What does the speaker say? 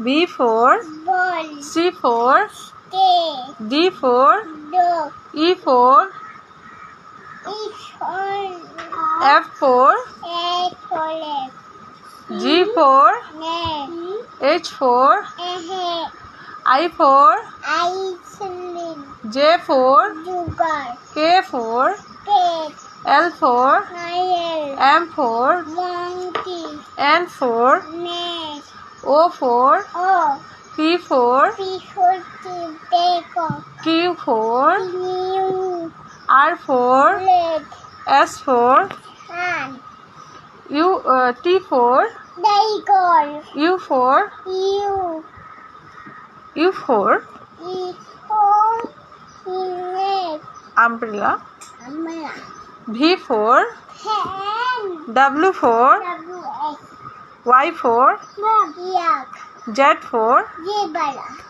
B for ball, C for stay, D for dog, E for each on, F for a toilet, G for neck, H for a head, I for iceland, J for sugar, K for cat, L for nail, M for monkey, N for net, O for oh, P for people to take off, Q for new, R for leg, S for hand, T for they go, U for you, U for before he umbrella, umbrella, V for pen, W for WX, Y for yak, Z for zebra.